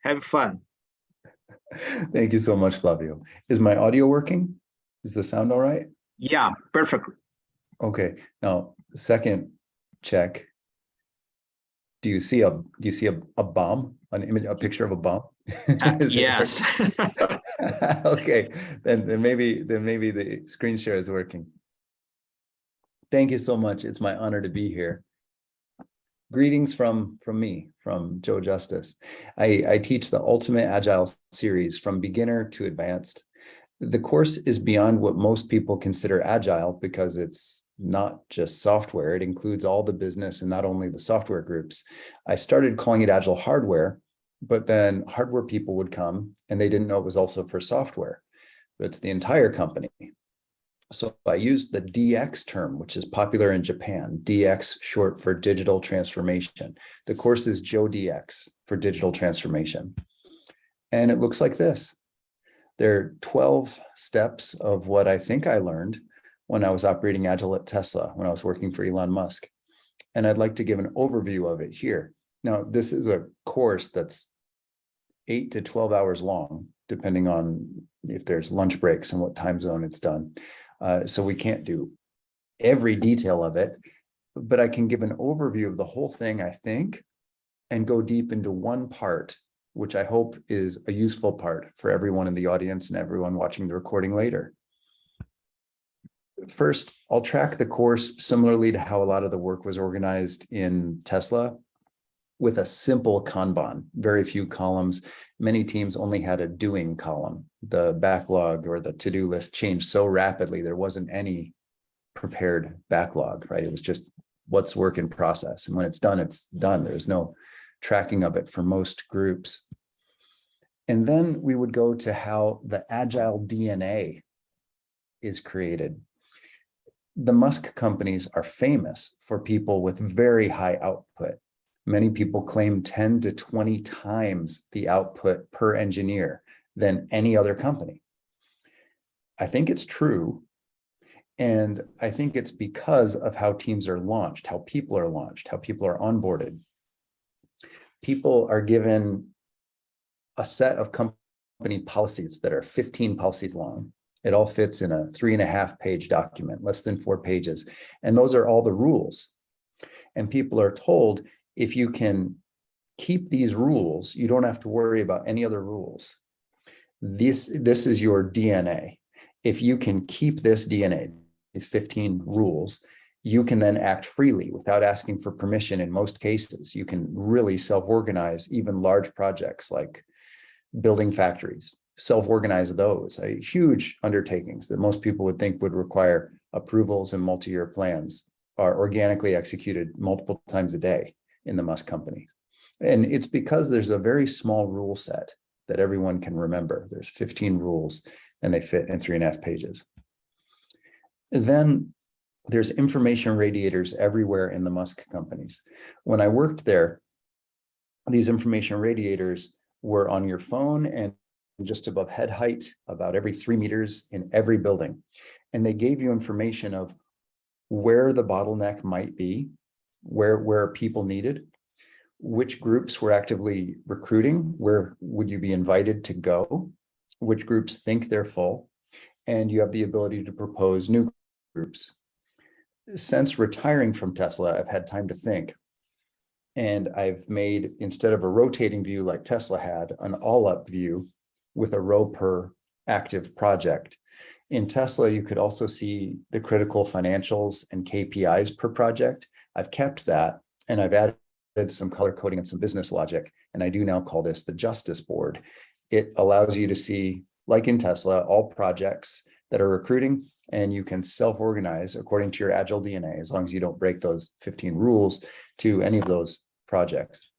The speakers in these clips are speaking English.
Have fun. Thank you so much, Flavio. Is my audio working? Is the sound all right? Yeah, perfect. Okay. Now, second check. Do you see a bomb? An image, a picture of a bomb? Is it Yes. working? Okay. Then maybe the screen share is working. Thank you so much. It's my honor to be here. Greetings from me, from Joe Justice. I teach the Ultimate Agile series from beginner to advanced. The course is beyond what most people consider agile because it's not just software. It includes all the business and not only the software groups. I started calling it agile hardware, but then hardware people would come and they didn't know it was also for software, but it's the entire company. So I used the DX term, which is popular in Japan, DX short for digital transformation. The course is JoeDX for digital transformation. And it looks like this. There are 12 steps of what I think I learned when I was operating Agile at Tesla, when I was working for Elon Musk. And I'd like to give an overview of it here. Now, this is a course that's 8 to 12 hours long, depending on if there's lunch breaks and what time zone it's done. So we can't do every detail of it, but I can give an overview of the whole thing, I think, and go deep into one part, which I hope is a useful part for everyone in the audience and everyone watching the recording later. First, I'll track the course similarly to how a lot of the work was organized in Tesla, with a simple Kanban, very few columns. Many teams only had a doing column. The backlog or the to-do list changed so rapidly, there wasn't any prepared backlog, right? It was just what's work in process. And when it's done, it's done. There's no tracking of it for most groups. And then we would go to how the Agile DNA is created. The Musk companies are famous for people with very high output. Many people claim 10 to 20 times the output per engineer than any other company. I think it's true. And I think it's because of how teams are launched, how people are launched, how people are onboarded. People are given a set of company policies that are 15 policies long. It all fits in a 3.5-page document, less than 4 pages. And those are all the rules. And people are told, if you can keep these rules, you don't have to worry about any other rules. This is your DNA. If you can keep this DNA, these 15 rules, you can then act freely without asking for permission in most cases. You can really self-organize even large projects like building factories, self-organize those, huge undertakings that most people would think would require approvals and multi-year plans are organically executed multiple times a day in the Musk companies. And it's because there's a very small rule set that everyone can remember. There's 15 rules and they fit in 3.5 pages. Then there's information radiators everywhere in the Musk companies. When I worked there, these information radiators were on your phone and just above head height, about every 3 meters in every building. And they gave you information of where the bottleneck might be, where people needed, which groups were actively recruiting, where would you be invited to go, which groups think they're full, and you have the ability to propose new groups. Since retiring from Tesla, I've had time to think. And I've made, instead of a rotating view like Tesla had, an all-up view with a row per active project. In Tesla, you could also see the critical financials and KPIs per project. I've kept that, and I've added some color coding and some business logic, and I do now call this the Justice Board. It allows you to see, like in Tesla, all projects that are recruiting, and you can self-organize according to your Agile DNA, as long as you don't break those 15 rules to any of those projects.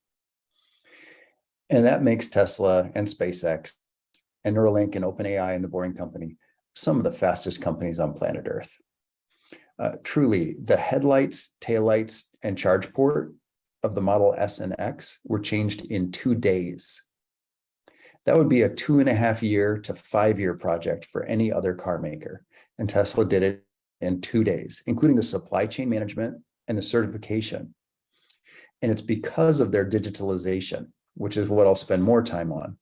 And that makes Tesla and SpaceX and Neuralink and OpenAI and the Boring Company some of the fastest companies on planet Earth. Truly, the headlights, taillights, and charge port of the Model S and X were changed in 2 days. That would be a 2.5-year to 5-year project for any other car maker. And Tesla did it in 2 days, including the supply chain management and the certification. And it's because of their digitalization. which is what I'll spend more time on.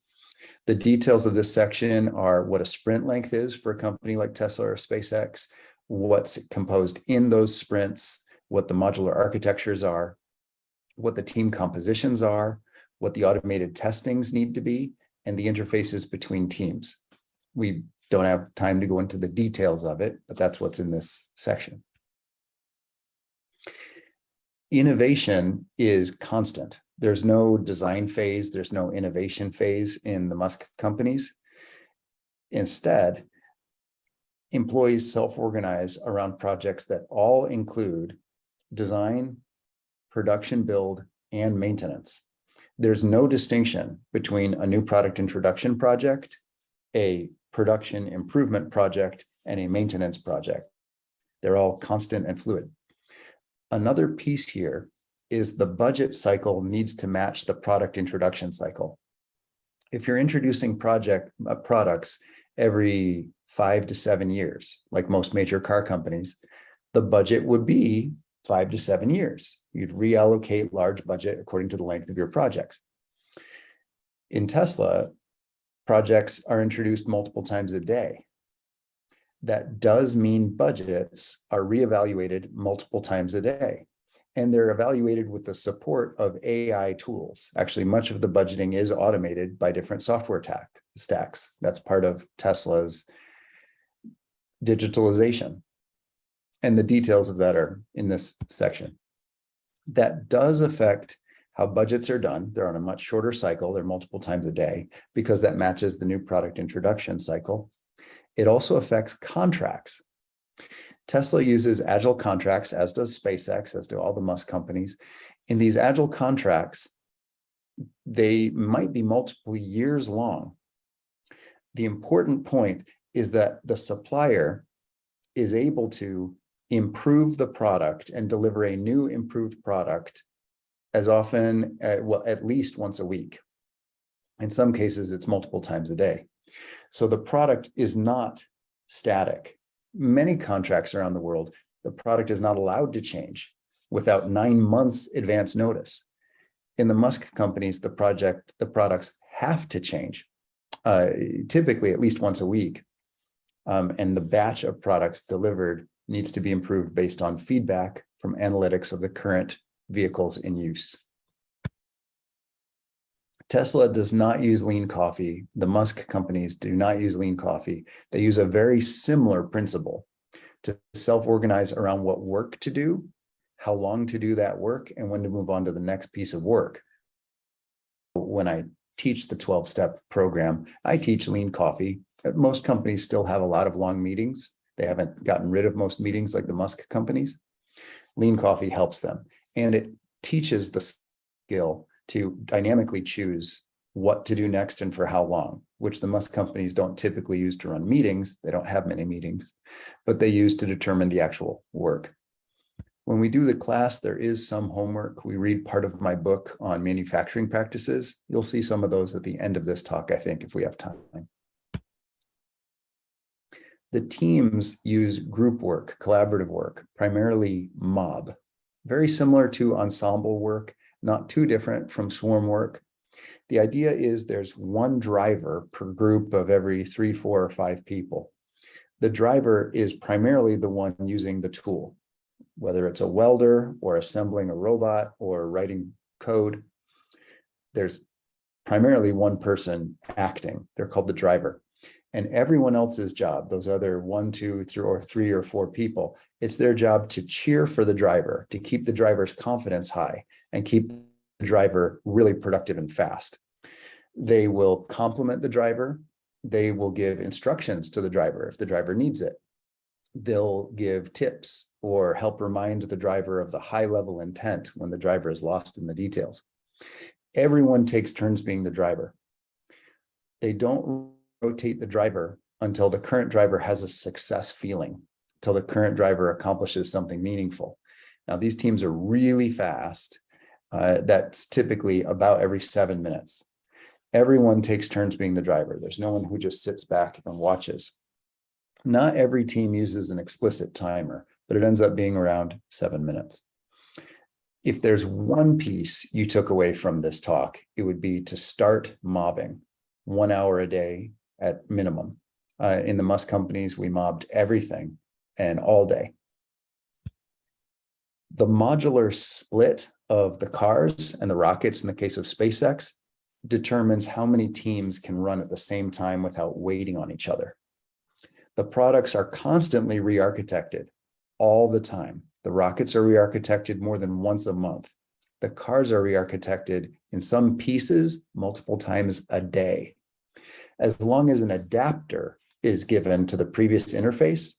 The details of this section are what a sprint length is for a company like Tesla or SpaceX, what's composed in those sprints, what the modular architectures are, what the team compositions are, what the automated testings need to be, and the interfaces between teams. We don't have time to go into the details of it, but that's what's in this section. Innovation is constant. There's no design phase, there's no innovation phase in the Musk companies. Instead, employees self-organize around projects that all include design, production build, and maintenance. There's no distinction between a new product introduction project, a production improvement project, and a maintenance project. They're all constant and fluid. Another piece here is the budget cycle needs to match the product introduction cycle. If you're introducing products every 5 to 7 years, like most major car companies, the budget would be 5 to 7 years. You'd reallocate large budget according to the length of your projects. In Tesla, projects are introduced multiple times a day. That does mean budgets are reevaluated multiple times a day. And they're evaluated with the support of AI tools. Actually, much of the budgeting is automated by different software stacks. That's part of Tesla's digitalization. And the details of that are in this section. That does affect how budgets are done. They're on a much shorter cycle. They're multiple times a day because that matches the new product introduction cycle. It also affects contracts. Tesla uses Agile contracts, as does SpaceX, as do all the Musk companies. In these Agile contracts, they might be multiple years long. The important point is that the supplier is able to improve the product and deliver a new improved product as often, well, at least once a week. In some cases, it's multiple times a day. So the product is not static. Many contracts around the world, the product is not allowed to change without 9 months advance notice. In the Musk companies, the products have to change, typically at least once a week. And the batch of products delivered needs to be improved based on feedback from analytics of the current vehicles in use. Tesla does not use lean coffee. The Musk companies do not use lean coffee. They use a very similar principle to self-organize around what work to do, how long to do that work, and when to move on to the next piece of work. When I teach the 12-step program, I teach lean coffee. Most companies still have a lot of long meetings. They haven't gotten rid of most meetings like the Musk companies. Lean coffee helps them, and it teaches the skill to dynamically choose what to do next and for how long, which the Musk companies don't typically use to run meetings. They don't have many meetings, but they use to determine the actual work. When we do the class, there is some homework. We read part of my book on manufacturing practices. You'll see some of those at the end of this talk, I think, if we have time. The teams use group work, collaborative work, primarily mob, very similar to ensemble work, not too different from swarm work. The idea is there's one driver per group of every 3, 4, or 5 people. The driver is primarily the one using the tool, whether it's a welder or assembling a robot or writing code. There's primarily one person acting. They're called the driver. And everyone else's job, those other 1, 2, 3 or 4 people, it's their job to cheer for the driver, to keep the driver's confidence high and keep the driver really productive and fast. They will compliment the driver. They will give instructions to the driver if the driver needs it. They'll give tips or help remind the driver of the high-level intent when the driver is lost in the details. Everyone takes turns being the driver. They don't rotate the driver until the current driver has a success feeling, until the current driver accomplishes something meaningful. Now, these teams are really fast. That's typically about every 7 minutes. Everyone takes turns being the driver. There's no one who just sits back and watches. Not every team uses an explicit timer, but it ends up being around 7 minutes. If there's one piece you took away from this talk, it would be to start mobbing 1 hour a day at minimum. In the Musk companies, we mobbed everything and all day. The modular split of the cars and the rockets in the case of SpaceX determines how many teams can run at the same time without waiting on each other. The products are constantly re-architected all the time. The rockets are re-architected more than once a month. The cars are re-architected in some pieces multiple times a day. As long as an adapter is given to the previous interface,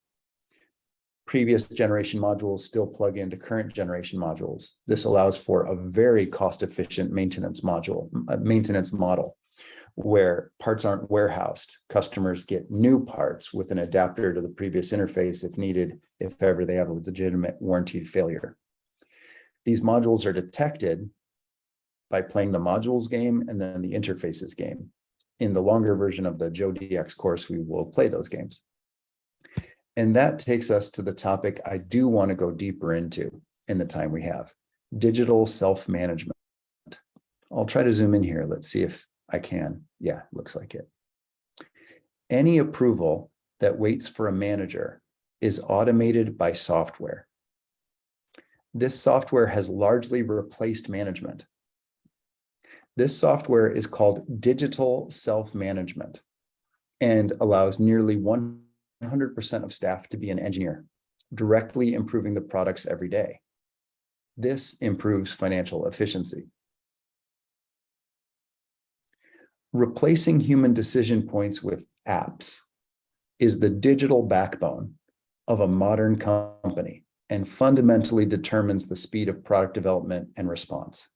previous generation modules still plug into current generation modules. This allows for a very cost-efficient maintenance model, where parts aren't warehoused. Customers get new parts with an adapter to the previous interface if needed, if ever they have a legitimate warranty failure. These modules are detected by playing the modules game and then the interfaces game. In the longer version of the JoeDX course, we will play those games. And that takes us to the topic I do want to go deeper into in the time we have: digital self-management. I'll try to zoom in here. Let's see if I can. Yeah, looks like it. Any approval that waits for a manager is automated by software. This software has largely replaced management. This software is called digital self-management and allows nearly 100% of staff to be an engineer, directly improving the products every day. This improves financial efficiency. Replacing human decision points with apps is the digital backbone of a modern company and fundamentally determines the speed of product development and response.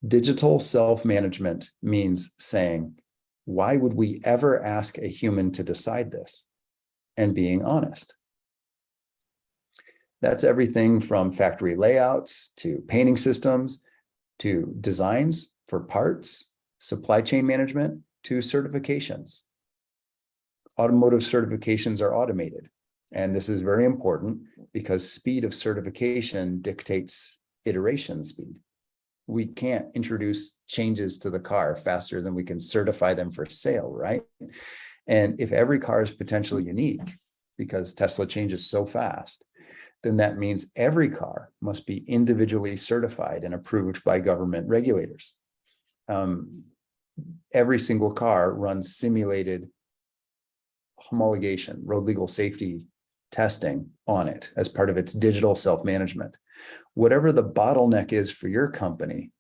Digital self-management means saying, why would we ever ask a human to decide this? And being honest. That's everything from factory layouts to painting systems to designs for parts, supply chain management to certifications. Automotive certifications are automated. And this is very important because speed of certification dictates iteration speed. We can't introduce changes to the car faster than we can certify them for sale, right? And if every car is potentially unique, because Tesla changes so fast, then that means every car must be individually certified and approved by government regulators. Every single car runs simulated homologation, road legal safety testing on it as part of its digital self-management. Whatever the bottleneck is for your company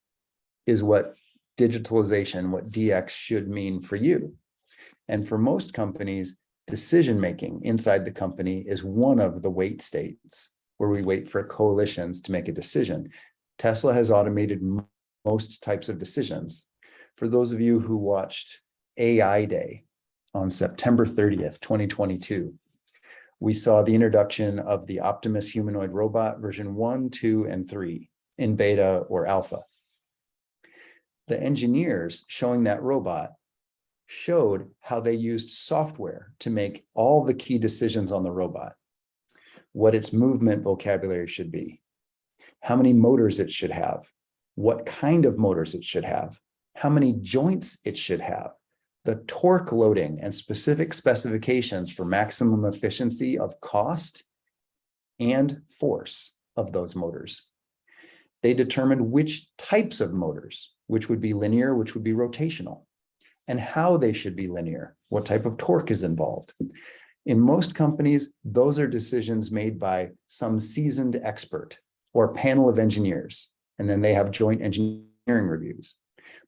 is what digitalization, what DX should mean for you. And for most companies, decision-making inside the company is one of the wait states where we wait for coalitions to make a decision. Tesla has automated most types of decisions. For those of you who watched AI Day on September 30th, 2022, we saw the introduction of the Optimus humanoid robot version 1, 2, and 3 in beta or alpha. The engineers showing that robot showed how they used software to make all the key decisions on the robot, what its movement vocabulary should be, how many motors it should have, what kind of motors it should have, how many joints it should have, the torque loading and specific specifications for maximum efficiency of cost and force of those motors. They determined which types of motors, which would be linear, which would be rotational, and how they should be linear, what type of torque is involved. In most companies, those are decisions made by some seasoned expert or panel of engineers, and then they have joint engineering reviews.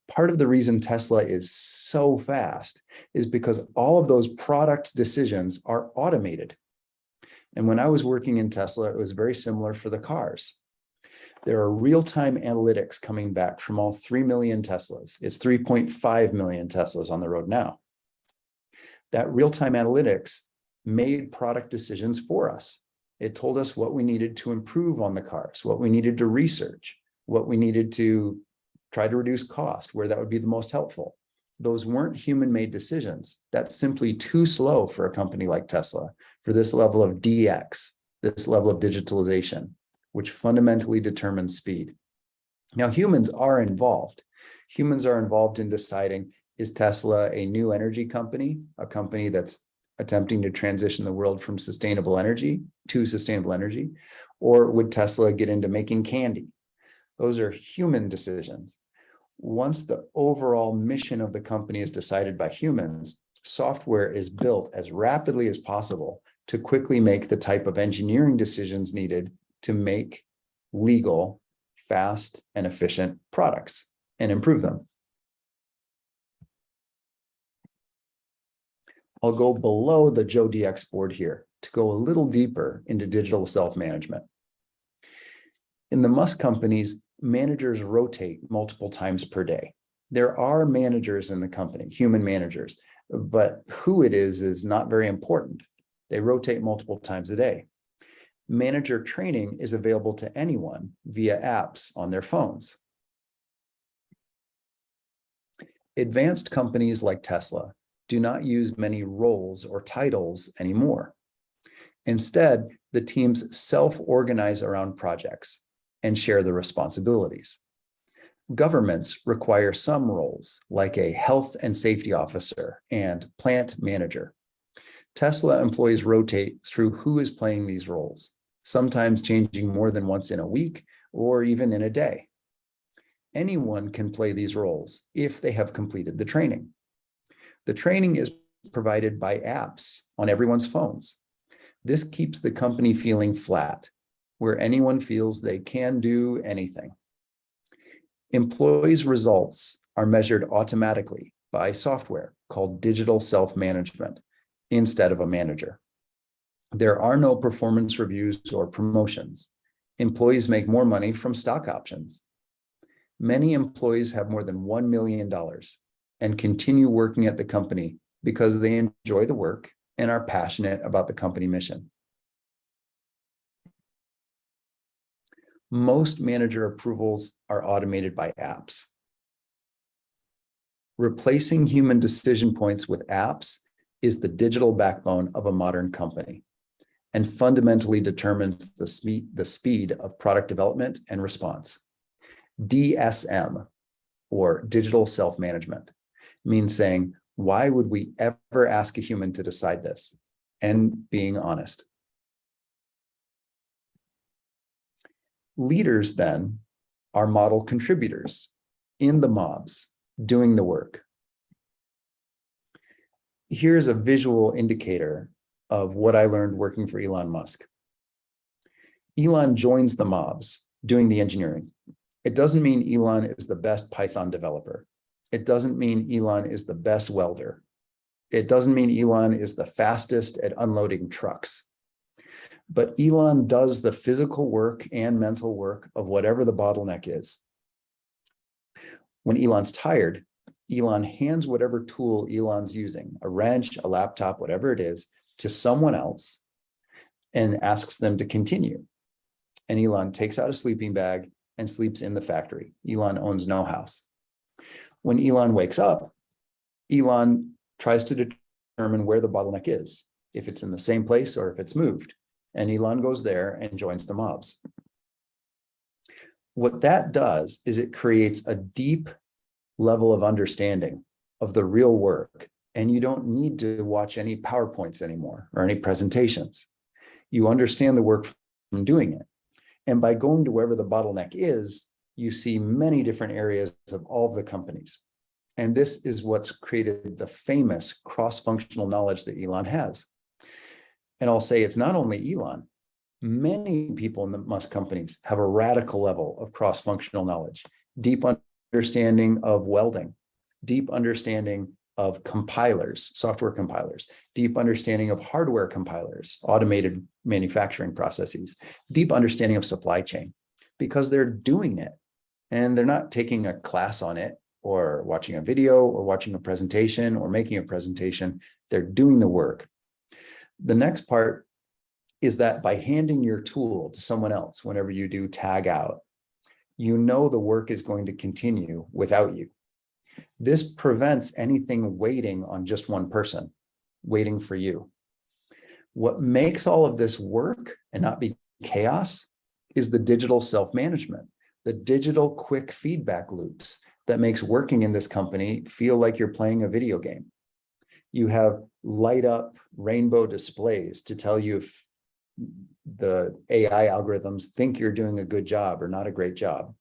Part of the reason Tesla is so fast is because all of those product decisions are automated. And when I was working in Tesla, it was very similar for the cars. There are real-time analytics coming back from all 3 million Teslas. It's 3.5 million Teslas on the road now. That real-time analytics made product decisions for us. It told us what we needed to improve on the cars, what we needed to research, what we needed to try to reduce cost, where that would be the most helpful. Those weren't human-made decisions. That's simply too slow for a company like Tesla, for this level of DX, this level of digitalization. which fundamentally determines speed. Now, humans are involved. Humans are involved in deciding, is Tesla a new energy company, a company that's attempting to transition the world from sustainable energy to sustainable energy, or would Tesla get into making candy? Those are human decisions. Once the overall mission of the company is decided by humans, software is built as rapidly as possible to quickly make the type of engineering decisions needed to make legal, fast, and efficient products and improve them. I'll go below the JoeDX board here to go a little deeper into digital self-management. In the Musk companies, managers rotate multiple times per day. There are managers in the company, human managers, but who it is not very important. They rotate multiple times a day. Manager training is available to anyone via apps on their phones. Advanced companies like Tesla do not use many roles or titles anymore. Instead, the teams self-organize around projects and share the responsibilities. Governments require some roles, like a health and safety officer and plant manager. Tesla employees rotate through who is playing these roles, sometimes changing more than once in a week or even in a day. Anyone can play these roles if they have completed the training. The training is provided by apps on everyone's phones. This keeps the company feeling flat, where anyone feels they can do anything. Employees' results are measured automatically by software called digital self-management instead of a manager. There are no performance reviews or promotions. Employees make more money from stock options. Many employees have more than $1 million and continue working at the company because they enjoy the work and are passionate about the company mission. Most manager approvals are automated by apps. Replacing human decision points with apps is the digital backbone of a modern company and fundamentally determines the speed of product development and response. DSM, or digital self-management, means saying, why would we ever ask a human to decide this? And being honest. Leaders then are model contributors in the mobs, doing the work. Here's a visual indicator of what I learned working for Elon Musk. Elon joins the mobs, doing the engineering. It doesn't mean Elon is the best Python developer. It doesn't mean Elon is the best welder. It doesn't mean Elon is the fastest at unloading trucks. But Elon does the physical work and mental work of whatever the bottleneck is. When Elon's tired, Elon hands whatever tool Elon's using, a wrench, a laptop, whatever it is, to someone else and asks them to continue. And Elon takes out a sleeping bag and sleeps in the factory. Elon owns no house. When Elon wakes up, Elon tries to determine where the bottleneck is, if it's in the same place or if it's moved. And Elon goes there and joins the mobs. What that does is it creates a deep level of understanding of the real work. And you don't need to watch any PowerPoints anymore or any presentations. You understand the work from doing it. And by going to wherever the bottleneck is, you see many different areas of all of the companies. And this is what's created the famous cross-functional knowledge that Elon has. And I'll say it's not only Elon. Many people in the Musk companies have a radical level of cross-functional knowledge, deep understanding of welding, deep understanding of compilers, software compilers, deep understanding of hardware compilers, automated manufacturing processes, deep understanding of supply chain, because they're doing it and they're not taking a class on it or watching a video or watching a presentation or making a presentation. They're doing the work. The next part is that by handing your tool to someone else, whenever you do tag out, you know the work is going to continue without you. This prevents anything waiting on just one person, waiting for you. What makes all of this work and not be chaos is the digital self-management, the digital quick feedback loops that makes working in this company feel like you're playing a video game. You have light up rainbow displays to tell you if the AI algorithms think you're doing a good job or not a great job.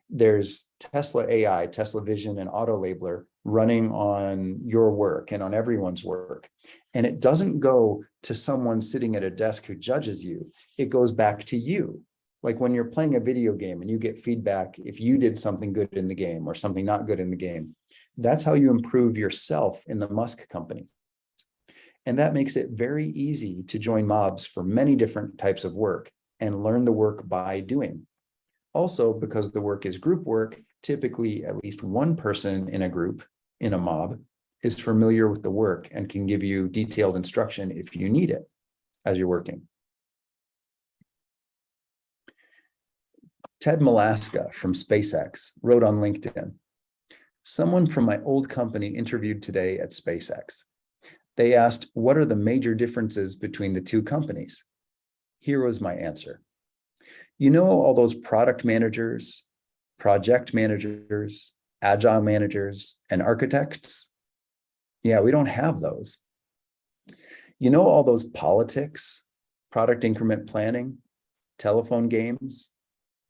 There's Tesla AI, Tesla Vision, and Auto Labeler running on your work and on everyone's work. And it doesn't go to someone sitting at a desk who judges you. It goes back to you. Like when you're playing a video game and you get feedback if you did something good in the game or something not good in the game. That's how you improve yourself in the Musk company. And that makes it very easy to join mobs for many different types of work and learn the work by doing. Also, because the work is group work, typically at least one person in a group, in a mob, is familiar with the work and can give you detailed instruction if you need it as you're working. Ted Malaska from SpaceX wrote on LinkedIn, "Someone from my old company interviewed today at SpaceX. They asked, what are the major differences between the two companies? Here was my answer. You know all those product managers, project managers, agile managers, and architects? Yeah, we don't have those. You know all those politics, product increment planning, telephone games,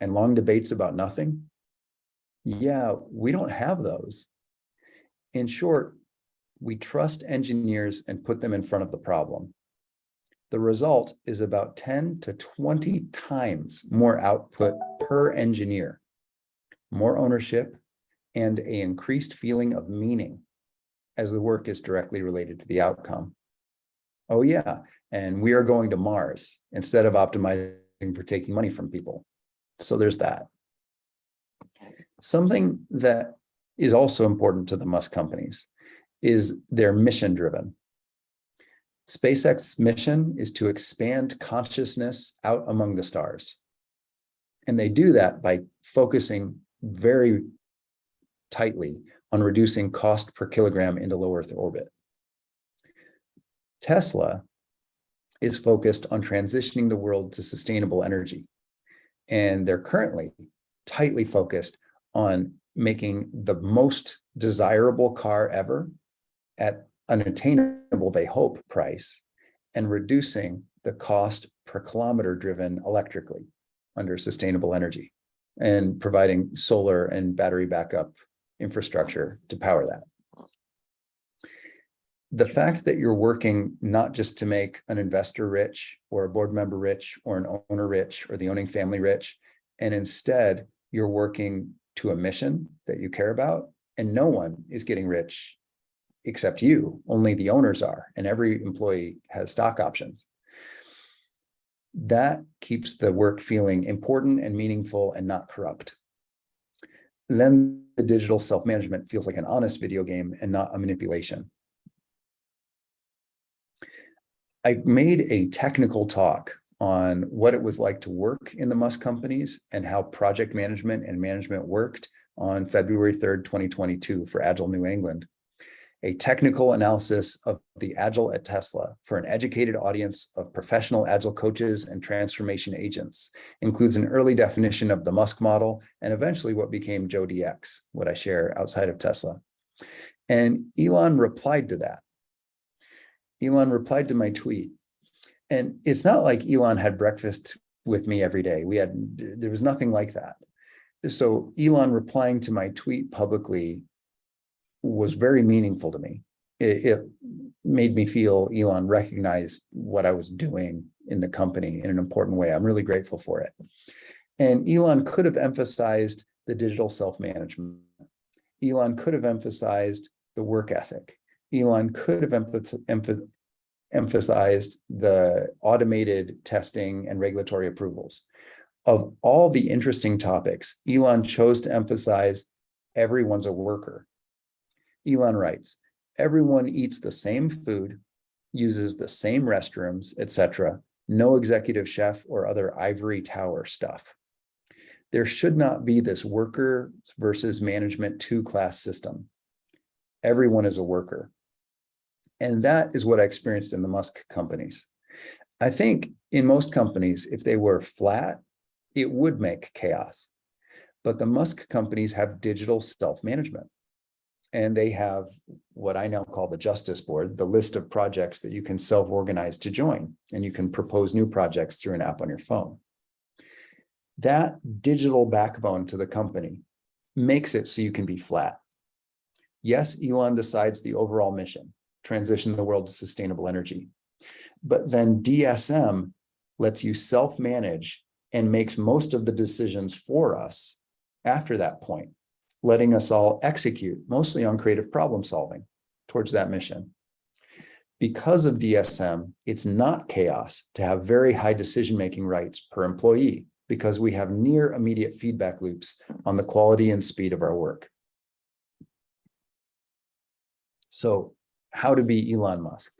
and long debates about nothing? Yeah, we don't have those. In short, we trust engineers and put them in front of the problem. The result is about 10 to 20 times more output per engineer, more ownership, and an increased feeling of meaning as the work is directly related to the outcome. Oh yeah, and we are going to Mars instead of optimizing for taking money from people. So there's that. Something that is also important to the Musk companies is they're mission-driven. SpaceX's mission is to expand consciousness out among the stars. And they do that by focusing very tightly on reducing cost per kilogram into low Earth orbit. Tesla is focused on transitioning the world to sustainable energy. And they're currently tightly focused on making the most desirable car ever at an attainable, they hope, price, and reducing the cost per kilometer driven electrically under sustainable energy and providing solar and battery backup infrastructure to power that. The fact that you're working not just to make an investor rich or a board member rich or an owner rich or the owning family rich, and instead you're working to a mission that you care about, and no one is getting rich except you, only the owners are, and every employee has stock options. That keeps the work feeling important and meaningful and not corrupt. Then the digital self-management feels like an honest video game and not a manipulation. I made a technical talk on what it was like to work in the Musk companies and how project management and management worked on February 3rd, 2022 for Agile New England. A technical analysis of the Agile at Tesla for an educated audience of professional Agile coaches and transformation agents includes an early definition of the Musk model and eventually what became JoeDX, what I share outside of Tesla. And Elon replied to that. Elon replied to my tweet. And it's not like Elon had breakfast with me every day. There was nothing like that. So Elon replying to my tweet publicly was very meaningful to me. It made me feel Elon recognized what I was doing in the company in an important way. I'm really grateful for it. And Elon could have emphasized the digital self-management. Elon could have emphasized the work ethic. Elon could have emphasized the automated testing and regulatory approvals. Of all the interesting topics, Elon chose to emphasize everyone's a worker. Elon writes, everyone eats the same food, uses the same restrooms, etc. No executive chef or other ivory tower stuff. There should not be this worker versus management two-class system. Everyone is a worker. And that is what I experienced in the Musk companies. I think in most companies, if they were flat, it would make chaos. But the Musk companies have digital self-management. And they have what I now call the Justice Board, the list of projects that you can self-organize to join. And you can propose new projects through an app on your phone. That digital backbone to the company makes it so you can be flat. Yes, Elon decides the overall mission, transition the world to sustainable energy. But then DSM lets you self-manage and makes most of the decisions for us after that point, letting us all execute mostly on creative problem solving towards that mission. Because of DSM, it's not chaos to have very high decision-making rights per employee, because we have near immediate feedback loops on the quality and speed of our work. So how to be Elon Musk?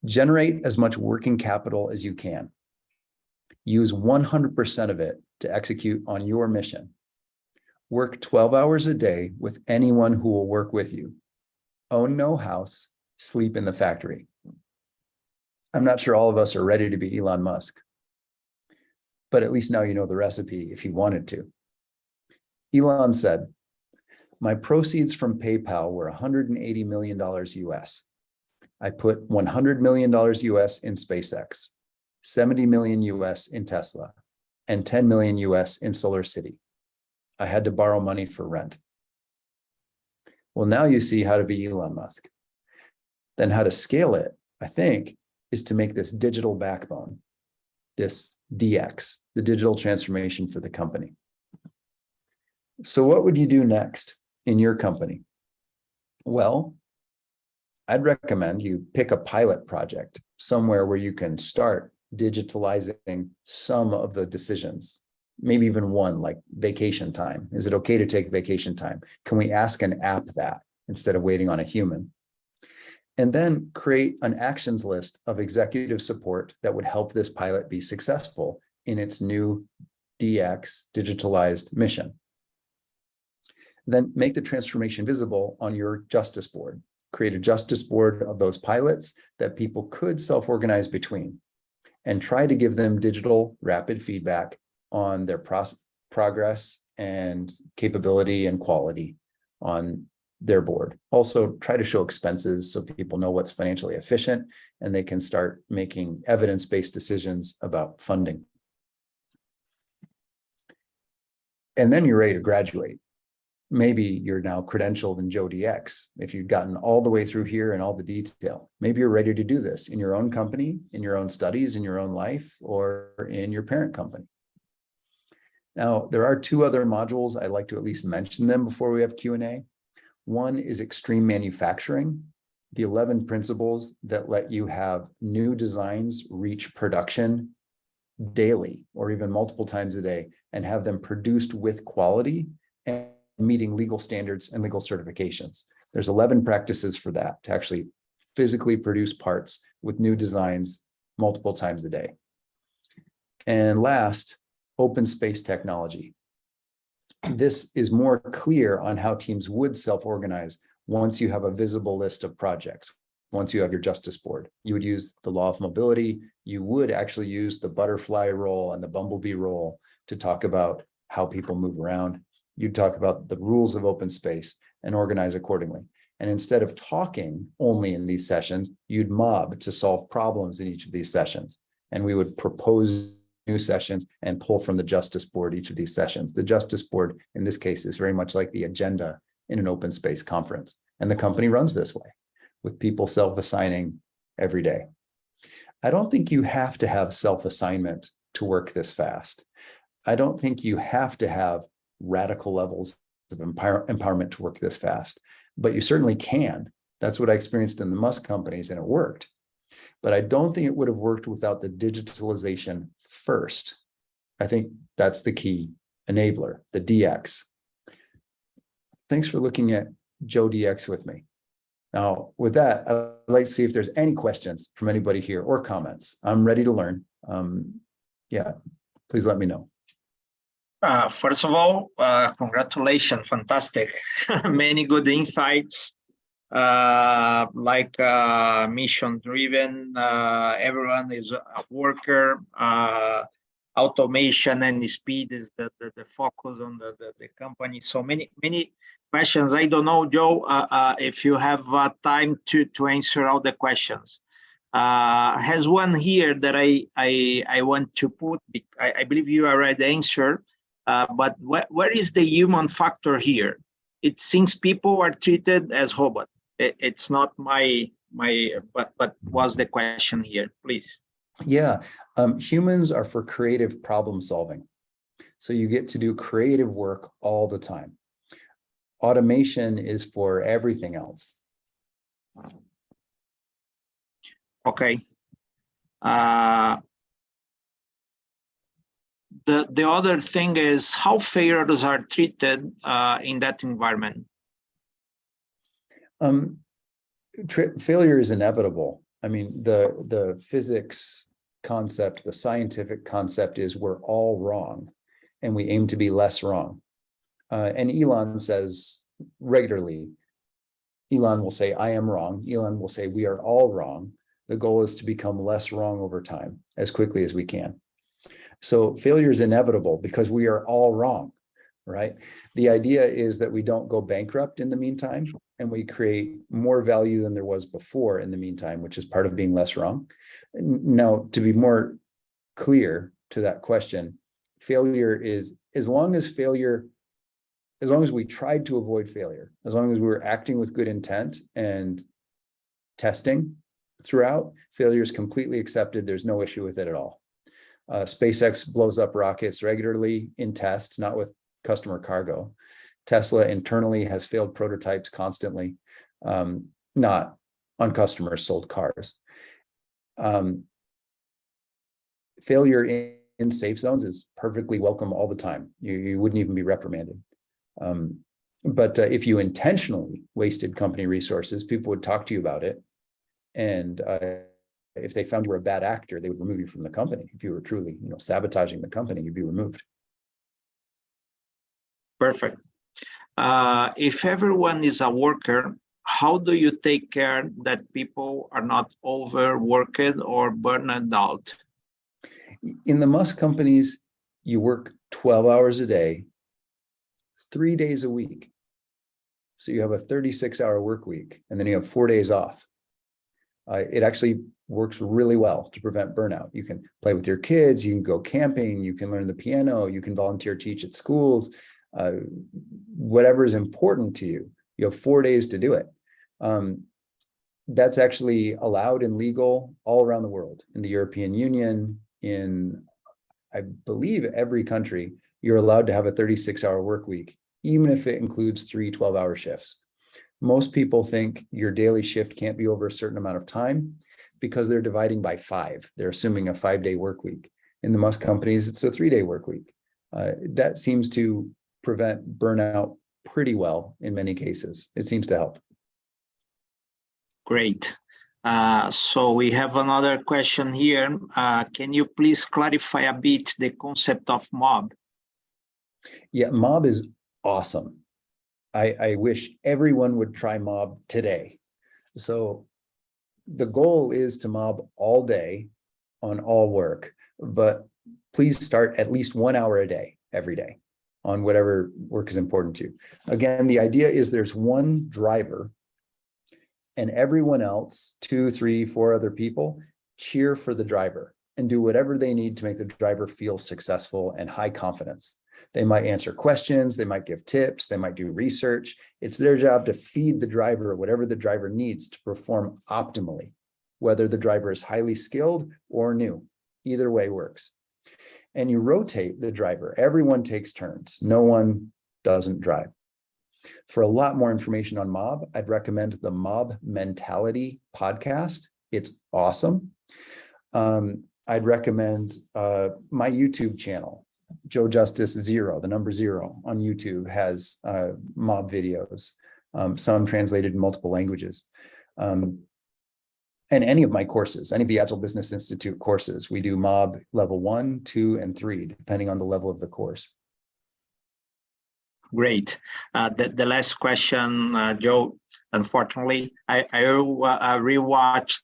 Generate as much working capital as you can. Use 100% of it to execute on your mission. Work 12 hours a day with anyone who will work with you. Own no house, sleep in the factory. I'm not sure all of us are ready to be Elon Musk, but at least now you know the recipe if you wanted to. Elon said, my proceeds from PayPal were $180 million US. I put $100 million US in SpaceX, 70 million US in Tesla, and 10 million US in Solar City. I had to borrow money for rent. Well, now you see how to be Elon Musk. Then how to scale it, I think, is to make this digital backbone, this DX, the digital transformation for the company. So what would you do next in your company? Well, I'd recommend you pick a pilot project somewhere where you can start digitalizing some of the decisions, maybe even one, like vacation time. Is it okay to take vacation time? Can we ask an app that instead of waiting on a human? And then create an actions list of executive support that would help this pilot be successful in its new DX digitalized mission. Then make the transformation visible on your justice board. Create a justice board of those pilots that people could self-organize between, and try to give them digital rapid feedback on their progress and capability and quality on their board. Also, try to show expenses so people know what's financially efficient and they can start making evidence-based decisions about funding. And then you're ready to graduate. Maybe you're now credentialed in JoeDX. If you've gotten all the way through here and all the detail, maybe you're ready to do this in your own company, in your own studies, in your own life, or in your parent company. Now, there are two other modules. I'd like to at least mention them before we have Q&A. One is extreme manufacturing, the 11 principles that let you have new designs reach production daily or even multiple times a day and have them produced with quality and meeting legal standards and legal certifications. There's 11 practices for that, to actually physically produce parts with new designs multiple times a day. And last, open space technology. This is more clear on how teams would self-organize once you have a visible list of projects. Once you have your justice board, you would use the law of mobility. You would actually use the butterfly role and the bumblebee role to talk about how people move around. You'd talk about the rules of open space and organize accordingly. And instead of talking only in these sessions, you'd mob to solve problems in each of these sessions. And we would propose new sessions and pull from the justice board each of these sessions. The justice board, in this case, is very much like the agenda in an open space conference. And the company runs this way, with people self-assigning every day. I don't think you have to have self-assignment to work this fast. I don't think you have to have radical levels of empowerment to work this fast, but you certainly can. That's what I experienced in the Musk companies, and it worked. But I don't think it would have worked without the digitalization first. I think that's the key enabler, the DX. Thanks for looking at JoeDX with me. Now, with that, I'd like to see if there's any questions from anybody here or comments. I'm ready to learn. Yeah, please let me know. First of all, congratulations, fantastic. Many good insights, like mission driven, everyone is a worker, automation and speed is the focus on the company. So many questions. I don't know, Joe, if you have time to answer all the questions. Has one here that I want to put. I believe you already answered, but where is the human factor here? It seems people are treated as robots. It's not but was the question here, please? Yeah, humans are for creative problem solving. So you get to do creative work all the time. Automation is for everything else. Okay. The other thing is how failures are treated in that environment. Failure is inevitable. I mean, the physics concept, the scientific concept is we're all wrong, and we aim to be less wrong. And Elon says regularly, Elon will say, I am wrong. Elon will say, we are all wrong. The goal is to become less wrong over time as quickly as we can. So failure is inevitable because we are all wrong, right? The idea is that we don't go bankrupt in the meantime, and we create more value than there was before in the meantime, which is part of being less wrong. Now, to be more clear to that question, failure is, as long as we tried to avoid failure, as long as we were acting with good intent and testing throughout, failure is completely accepted. There's no issue with it at all. SpaceX blows up rockets regularly in test, not with customer cargo. Tesla internally has failed prototypes constantly, not on customers sold cars. Failure in safe zones is perfectly welcome all the time. You wouldn't even be reprimanded. But if you intentionally wasted company resources, people would talk to you about it. And if they found you were a bad actor, they would remove you from the company. If you were truly, sabotaging the company, you'd be removed. Perfect. If everyone is a worker, how do you take care that people are not overworked or burned out? In the Musk companies, you work 12 hours a day, 3 days a week. So you have a 36-hour work week, and then you have 4 days off. It actually works really well to prevent burnout. You can play with your kids, you can go camping, you can learn the piano, you can volunteer teach at schools, whatever is important to you. You have 4 days to do it. That's actually allowed and legal all around the world. In the European Union, in, I believe, every country, you're allowed to have a 36-hour work week, even if it includes 3 12-hour shifts. Most people think your daily shift can't be over a certain amount of time because they're dividing by 5. They're assuming a 5-day work week. In the Musk companies, it's a 3-day work week. That seems to prevent burnout pretty well in many cases. It seems to help. Great. So we have another question here. Can you please clarify a bit the concept of mob? Yeah, mob is awesome. I wish everyone would try mob today. So the goal is to mob all day on all work, but please start at least 1 hour a day, every day, on whatever work is important to you. Again, the idea is there's one driver and everyone else, 2, 3, 4 other people, cheer for the driver and do whatever they need to make the driver feel successful and high confidence. They might answer questions, they might give tips, they might do research. It's their job to feed the driver whatever the driver needs to perform optimally, whether the driver is highly skilled or new. Either way works. And you rotate the driver. Everyone takes turns. No one doesn't drive. For a lot more information on mob, I'd recommend the Mob Mentality podcast. It's awesome. I'd recommend my YouTube channel. JoeDX 0 on YouTube has mob videos, some translated in multiple languages. And any of my courses, any of the Agile Business Institute courses, we do mob level 1, 2, and 3, depending on the level of the course. Great. The last question, Joe, unfortunately, I rewatched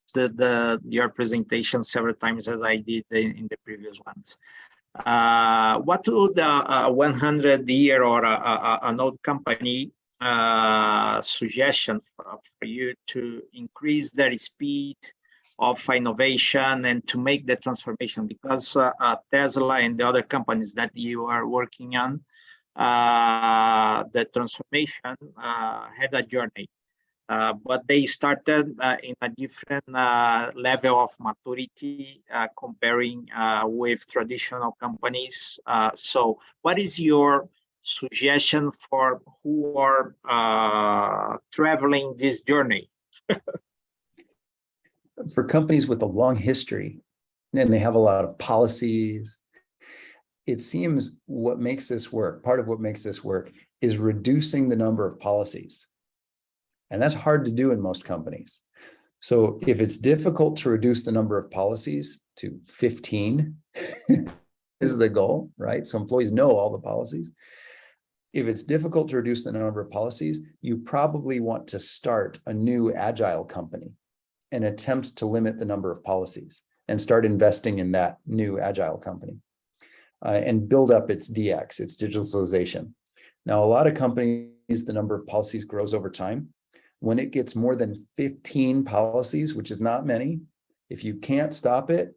your presentation several times as I did in the previous ones. What would a 100-year or an old company suggestion for you to increase their speed of innovation and to make the transformation? Because Tesla and the other companies that you are working on, the transformation had a journey. But they started in a different level of maturity comparing with traditional companies. So what is your suggestion for who are traveling this journey? For companies with a long history, and they have a lot of policies, it seems what makes this work, part of what makes this work, is reducing the number of policies. And that's hard to do in most companies. So if it's difficult to reduce the number of policies to 15 is the goal, right? So employees know all the policies. If it's difficult to reduce the number of policies, you probably want to start a new agile company and attempt to limit the number of policies and start investing in that new agile company and build up its DX, its digitalization. Now, a lot of companies, the number of policies grows over time. When it gets more than 15 policies, which is not many, if you can't stop it,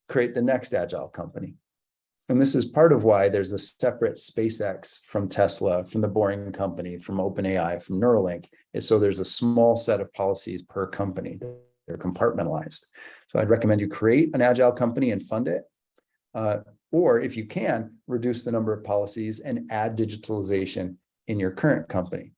create the next agile company. And this is part of why there's a separate SpaceX from Tesla, from the Boring Company, from OpenAI, from Neuralink, is so there's a small set of policies per company. They're compartmentalized. So I'd recommend you create an agile company and fund it. Or if you can, reduce the number of policies and add digitalization in your current company.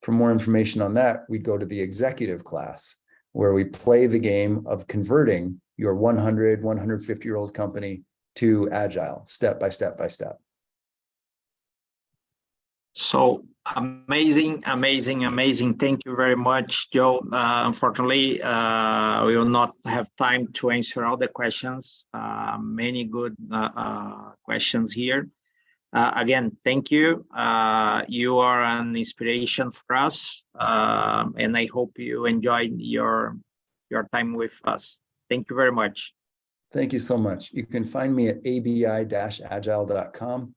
For more information on that, we go to the executive class, where we play the game of converting your 100, 150-year-old company to agile, step by step by step. So amazing, amazing, amazing. Thank you very much, Joe. Unfortunately, we will not have time to answer all the questions. Many good questions here. Again, thank you. You are an inspiration for us, and I hope you enjoyed your time with us. Thank you very much. Thank you so much. You can find me at abi-agile.com.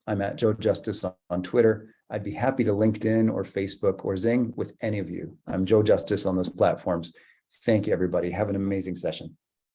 I'm at JoeJustice on Twitter. I'd be happy to LinkedIn or Facebook or Zing with any of you. I'm Joe Justice on those platforms. Thank you, everybody. Have an amazing session.